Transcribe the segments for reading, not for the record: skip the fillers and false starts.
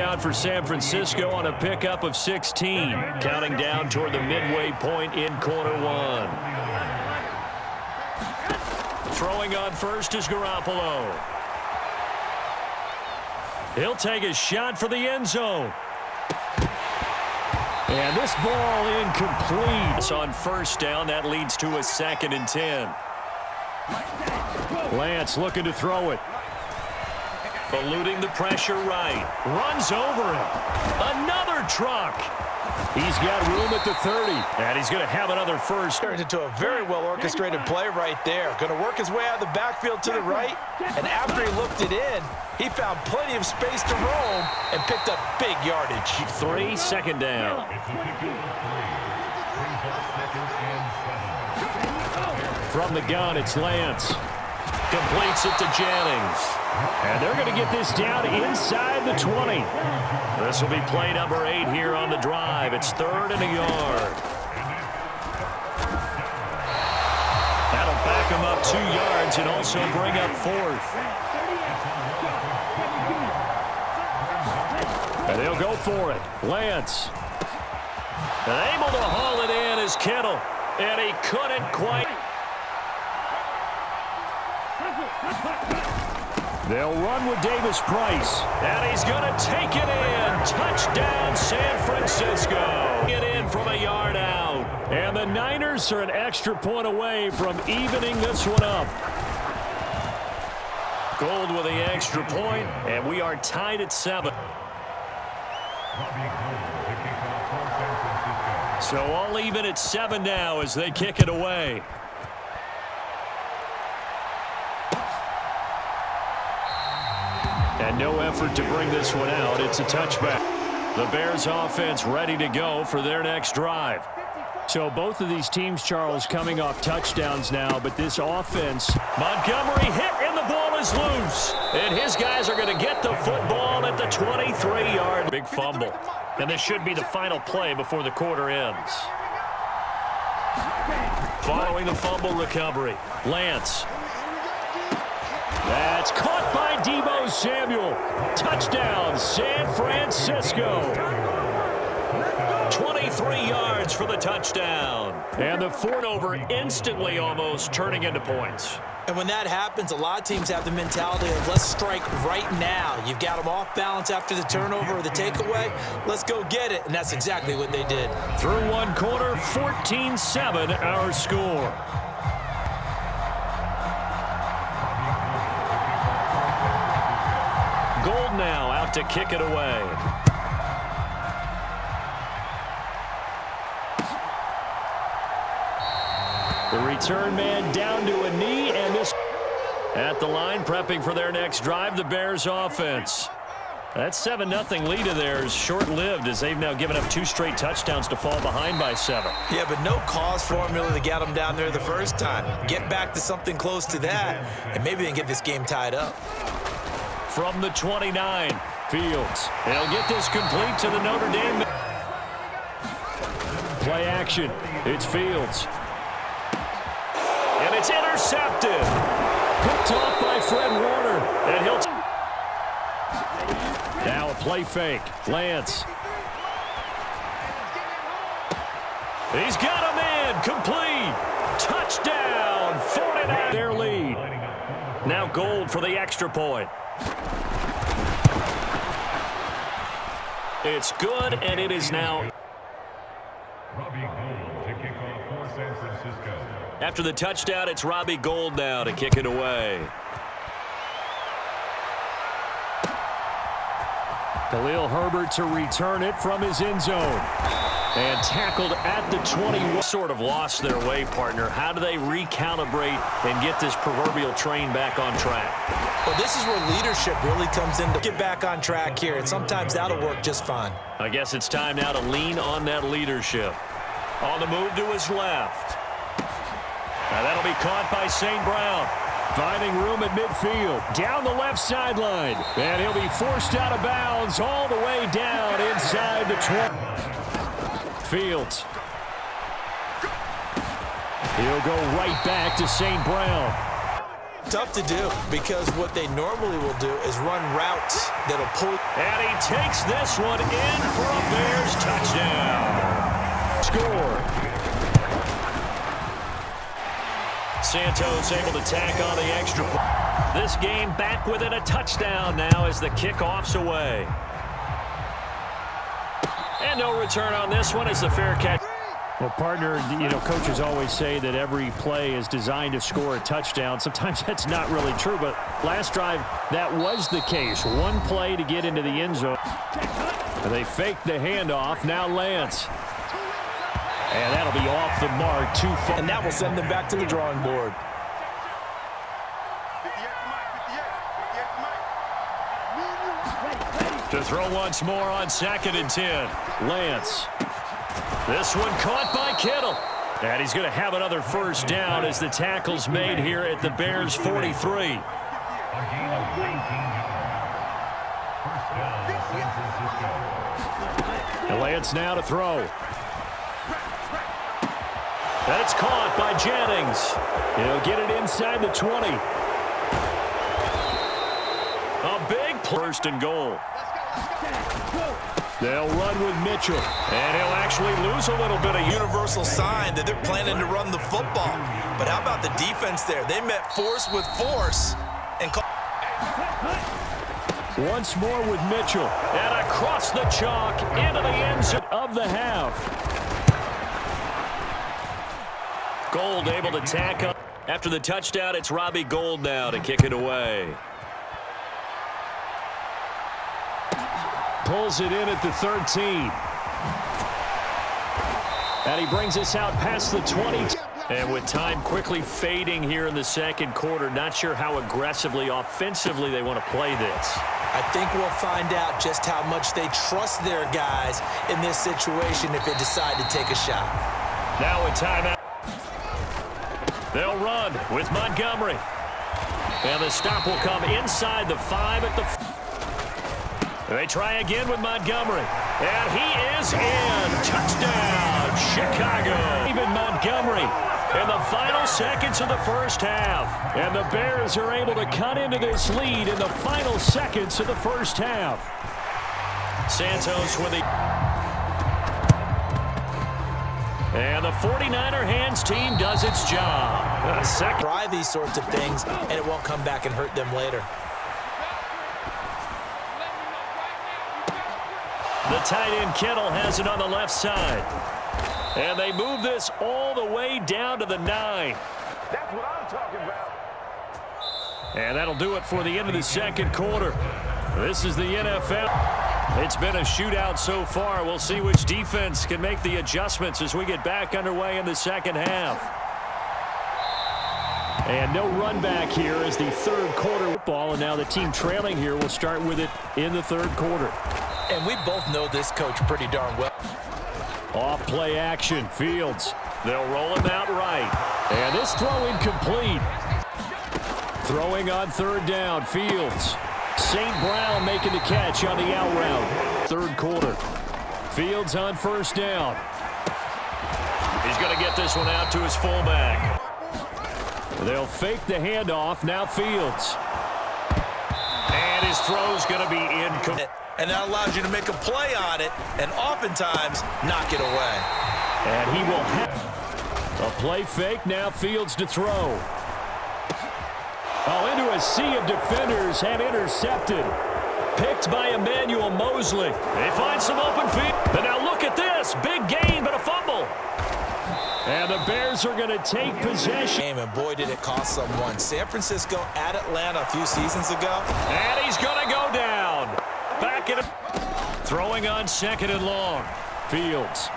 down for San Francisco on a pickup of 16. Counting down toward the midway point in quarter one. Throwing on first is Garoppolo. He'll take a shot for the end zone. And this ball incomplete. It's on first down. That leads to a 2nd and 10. Lance looking to throw it. Eluding the pressure right. Runs over him. Another truck. He's got room at the 30. And he's going to have another first. Turned into a very well-orchestrated play right there. Going to work his way out of the backfield to the right. And after he looked it in, he found plenty of space to roam and picked up big yardage. 3, 2nd down. From the gun, it's Lance. Completes it to Jennings. And they're going to get this down inside the 20. This will be play number 8 here on the drive. It's 3rd and a yard. That'll back them up 2 yards and also bring up 4th. And they'll go for it. Lance. And able to haul it in is Kittle. And he couldn't quite. They'll run with Davis Price. And he's going to take it in. Touchdown, San Francisco. Get in from a yard out. And the Niners are an extra point away from evening this one up. Gold with the extra point, and we are tied at 7. So all even at 7 now as they kick it away. And no effort to bring this one out. It's a touchback. The Bears offense ready to go for their next drive. So both of these teams, Charles, coming off touchdowns now, but this offense. Montgomery hit and the ball is loose. And his guys are going to get the football at the 23-yard. Big fumble. And this should be the final play before the quarter ends. Following the fumble recovery, Lance. That's caught by Deebo Samuel. Touchdown, San Francisco. 23 yards for the touchdown. And the turnover instantly almost turning into points. And when that happens, a lot of teams have the mentality of let's strike right now. You've got them off balance after the turnover or the takeaway. Let's go get it. And that's exactly what they did. Through one quarter, 14-7 our score. Gold now out to kick it away. The return man down to a knee, and this at the line prepping for their next drive, the Bears offense. That 7-0 lead of theirs short-lived as they've now given up 2 straight touchdowns to fall behind by 7. Yeah, but no cause for them really to get them down there the first time. Get back to something close to that, and maybe they can get this game tied up. From the 29, Fields. They'll get this complete to the Notre Dame. Play action. It's Fields. And it's intercepted. Picked off by Fred Warner. And he'll... Now a play fake. Lance. He's got him in. Complete. Touchdown. 49. Their lead. Now Gold for the extra point. It's good, and it is now. After the touchdown, it's Robbie Gould now to kick it away. Khalil Herbert to return it from his end zone. And tackled at the 20. Sort of lost their way, partner. How do they recalibrate and get this proverbial train back on track? Well, this is where leadership really comes in to get back on track here, and sometimes that'll work just fine. I guess it's time now to lean on that leadership. On the move to his left. Now that'll be caught by St. Brown. Finding room at midfield. Down the left sideline. And he'll be forced out of bounds all the way down inside the 20. Fields. He'll go right back to St. Brown. tough to do because what they normally will do is run routes that'll pull. And he takes this one in for a Bears touchdown. Score. Santos able to tack on the extra point. This game back within a touchdown now as the kickoff's away. And no return on this one as the fair catch. Well, partner, coaches always say that every play is designed to score a touchdown. Sometimes that's not really true, but last drive, that was the case. One play to get into the end zone. They faked the handoff. Now Lance. And that'll be off the mark. Too far. And that will send them back to the drawing board. To throw once more on 2nd and 10. Lance. This one caught by Kittle. And he's going to have another first down as the tackle's made here at the Bears 43. And Lance now to throw. That's caught by Jennings. He'll get it inside the 20. A big first and goal. They'll run with Mitchell, and he'll actually lose a little bit of universal sign that they're planning to run the football. But how about the defense there? They met force with force. And once more with Mitchell, and across the chalk into the end zone of the half. Gold able to tack up. After the touchdown, it's Robbie Gould now to kick it away. Pulls it in at the 13. And he brings us out past the 20. And with time quickly fading here in the second quarter, not sure how aggressively, offensively they want to play this. I think we'll find out just how much they trust their guys in this situation if they decide to take a shot. Now a timeout. They'll run with Montgomery. And the stop will come inside the 5 at the... They try again with Montgomery. And he is in. Touchdown, Chicago. Even Montgomery in the final seconds of the first half. And the Bears are able to cut into this lead in the final seconds of the first half. Santos with the... And the 49er hands team does its job. Try these sorts of things, and it won't come back and hurt them later. The tight end Kittle has it on the left side. And they move this all the way down to the 9. That's what I'm talking about. And that'll do it for the end of the second quarter. This is the NFL. It's been a shootout so far. We'll see which defense can make the adjustments as we get back underway in the second half. And no run back here as the third quarter football. And now the team trailing here will start with it in the third quarter. And we both know this coach pretty darn well. Off play action, Fields. They'll roll him out right. And this throw incomplete. Throwing on third down, Fields. St. Brown making the catch on the out route. Third quarter. Fields on first down. He's going to get this one out to his fullback. They'll fake the handoff. Now Fields. And his throw's going to be incomplete. And that allows you to make a play on it and oftentimes knock it away. And he will have a play fake. Now Fields to throw. Oh, into a sea of defenders and intercepted. Picked by Emmanuel Mosley. They find some open field. But now look at this. Big gain, but a fumble. And the Bears are going to take possession. And boy, did it cost someone. San Francisco at Atlanta a few seasons ago. And he's going to go down. Back in. Throwing on 2nd and long. Fields.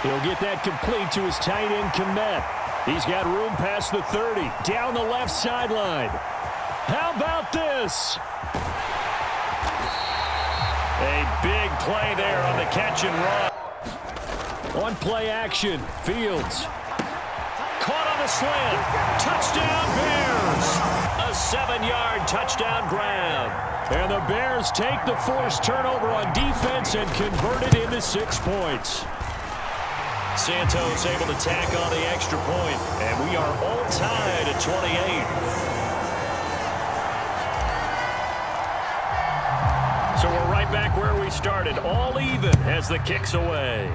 He'll get that complete to his tight end, Kmet. He's got room past the 30. Down the left sideline. How about this? A big play there on the catch and run. On play action, Fields. Caught on the slant. Touchdown, Bears. A 7-yard touchdown grab. And the Bears take the forced turnover on defense and convert it into 6 points. Santos able to tack on the extra point, and we are all tied at 28. back where we started, all even as the kick's away.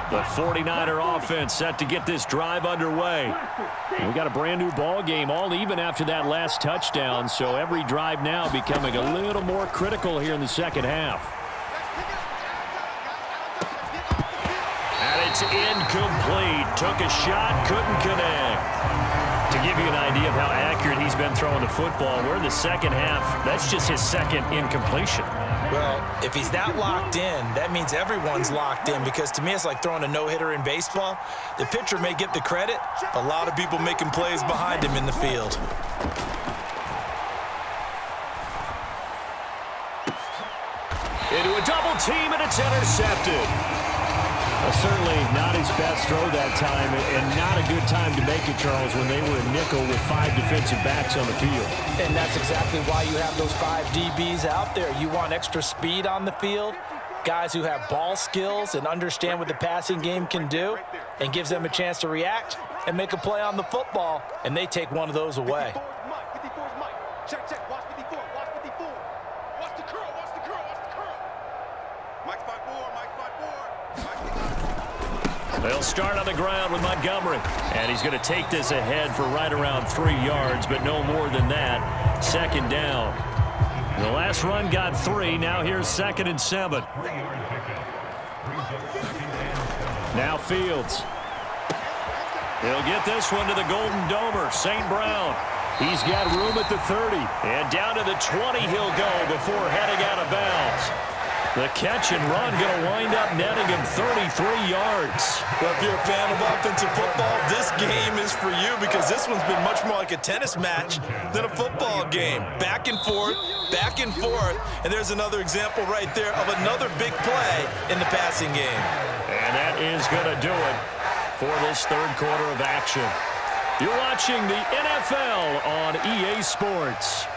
The 49er offense set to get this drive underway. We got a brand new ball game, all even after that last touchdown, so every drive now becoming a little more critical here in the second half. And it's incomplete. Took a shot, couldn't connect. To give you an idea of how accurate he's been throwing the football, we're in the second half. That's just his second incompletion. Well, if he's that locked in, that means everyone's locked in, because to me it's like throwing a no-hitter in baseball. The pitcher may get the credit, a lot of people making plays behind him in the field. Into a double team, and it's intercepted. Certainly not his best throw that time, and not a good time to make it, Charles, when they were in nickel with 5 defensive backs on the field. And that's exactly why you have those 5 DBs out there. You want extra speed on the field, guys who have ball skills and understand what the passing game can do, and gives them a chance to react and make a play on the football, and they take one of those away. Check, check. Watch 54. Watch 54. Watch the curl. Watch the curl. Watch the curl. Mike's 5-4. Mike's 5-4. They'll start on the ground with Montgomery. And he's going to take this ahead for right around 3 yards, but no more than that. Second down. The last run got 3. Now here's 2nd and 7. Now Fields. He'll get this one to the Golden Domer, St. Brown. He's got room at the 30. And down to the 20 he'll go before heading out of bounds. The catch and run going to wind up netting him 33 yards. Well, if you're a fan of offensive football, this game is for you, because this one's been much more like a tennis match than a football game. Back and forth, and there's another example right there of another big play in the passing game. And that is going to do it for this third quarter of action. You're watching the NFL on EA Sports.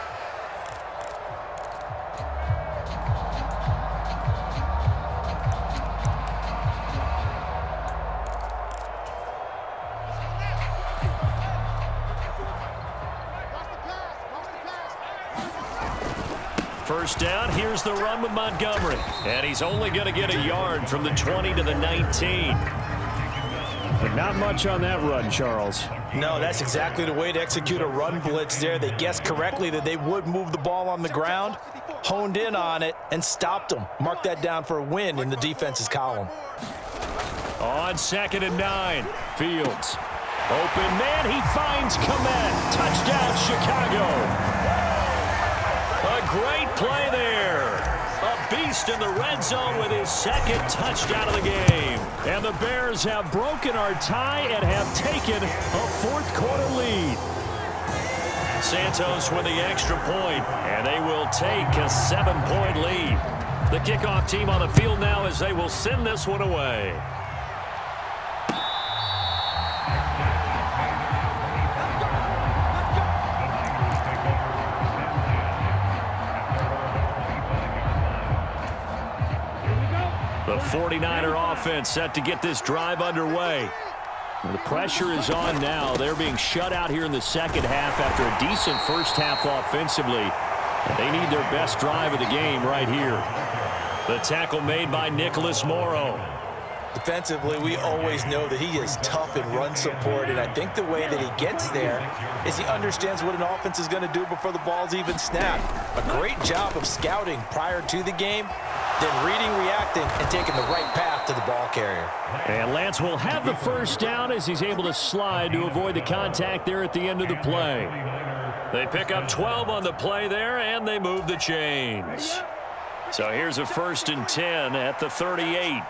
First down, here's the run with Montgomery. And he's only going to get a yard from the 20 to the 19. But not much on that run, Charles. No, that's exactly the way to execute a run blitz there. They guessed correctly that they would move the ball on the ground, honed in on it, and stopped them. Mark that down for a win in the defense's column. On 2nd and 9, Fields. Open man, he finds Komet. Touchdown, Chicago. A great play there. A beast in the red zone with his 2nd touchdown of the game. And the Bears have broken our tie and have taken a 4th quarter lead. Santos with the extra point, and they will take a 7-point lead. The kickoff team on the field now as they will send this one away. The 49er offense set to get this drive underway. The pressure is on now. They're being shut out here in the second half after a decent first half offensively. They need their best drive of the game right here. The tackle made by Nicholas Morrow. Defensively, we always know that he is tough in run support, and I think the way that he gets there is he understands what an offense is going to do before the ball's even snapped. A great job of scouting prior to the game, then reading, reacting, and taking the right path to the ball carrier. And Lance will have the first down as he's able to slide to avoid the contact there at the end of the play. They pick up 12 on the play there, and they move the chains. So here's a 1st and 10 at the 38.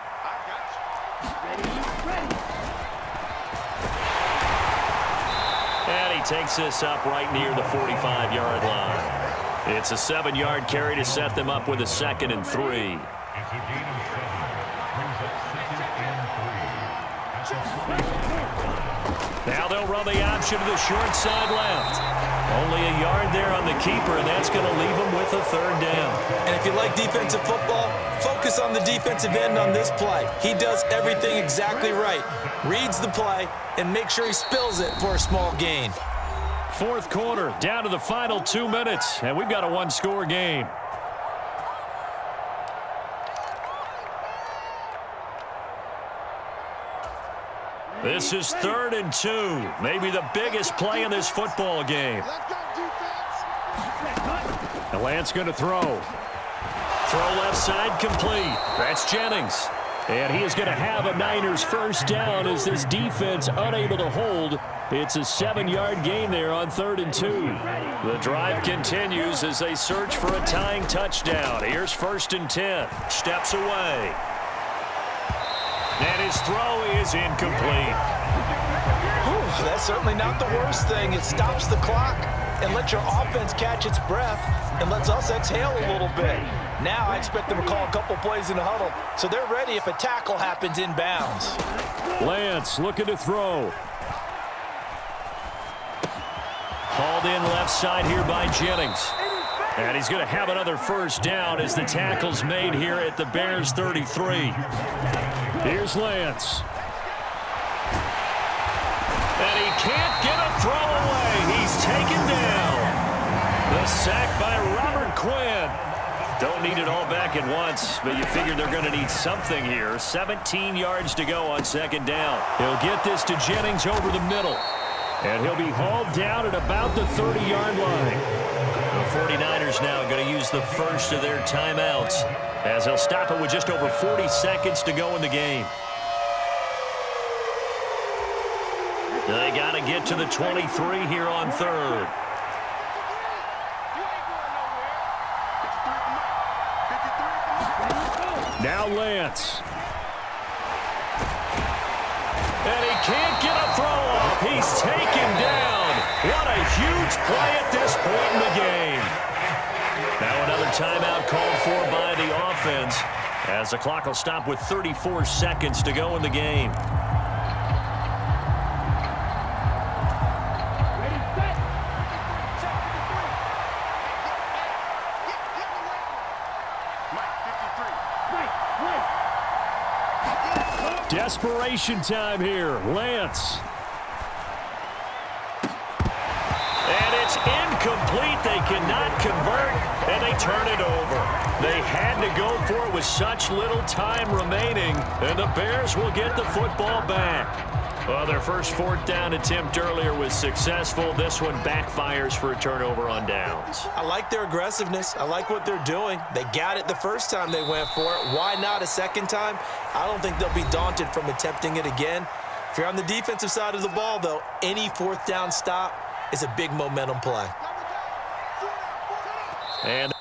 And he takes this up right near the 45-yard line. It's a 7-yard carry to set them up with a 2nd and 3. Now they'll run the option to the short side left. Only a yard there on the keeper, and that's going to leave them with a third down. And if you like defensive football, focus on the defensive end on this play. He does everything exactly right. Reads the play and makes sure he spills it for a small gain. Fourth quarter, down to the final 2 minutes, and we've got a one-score game. This is 3rd and 2, maybe the biggest play in this football game. And Lance going to throw. Throw left side complete. That's Jennings. And he is going to have a Niners first down as this defense unable to hold. It's a 7-yard gain there on 3rd and 2. The drive continues as they search for a tying touchdown. Here's 1st and 10. Steps away. And his throw is incomplete. Whew, that's certainly not the worst thing. It stops the clock and lets your offense catch its breath and lets us exhale a little bit. Now I expect them to call a couple plays in the huddle, so they're ready if a tackle happens inbounds. Lance looking to throw. Hauled in left side here by Jennings. And he's going to have another first down as the tackle's made here at the Bears 33. Here's Lance. And he can't get a throw away. He's taken down. The sack by Robert Quinn. Don't need it all back at once, but you figure they're going to need something here. 17 yards to go on 2nd down. He'll get this to Jennings over the middle. And he'll be hauled down at about the 30-yard line. The 49ers now going to use the first of their timeouts as they'll stop it with just over 40 seconds to go in the game. They got to get to the 23 here on 3rd. Now Lance. And he can't get a throw off. He's taken down. What a huge play at this point in the game. Now another timeout called for by the offense as the clock will stop with 34 seconds to go in the game. Desperation time here. Lance. And it's incomplete. They cannot convert, and they turn it over. They had to go for it with such little time remaining, and the Bears will get the football back. Well, their first 4th down attempt earlier was successful. This one backfires for a turnover on downs. I like their aggressiveness. I like what they're doing. They got it the first time they went for it. Why not a second time? I don't think they'll be daunted from attempting it again. If you're on the defensive side of the ball, though, any 4th down stop is a big momentum play. And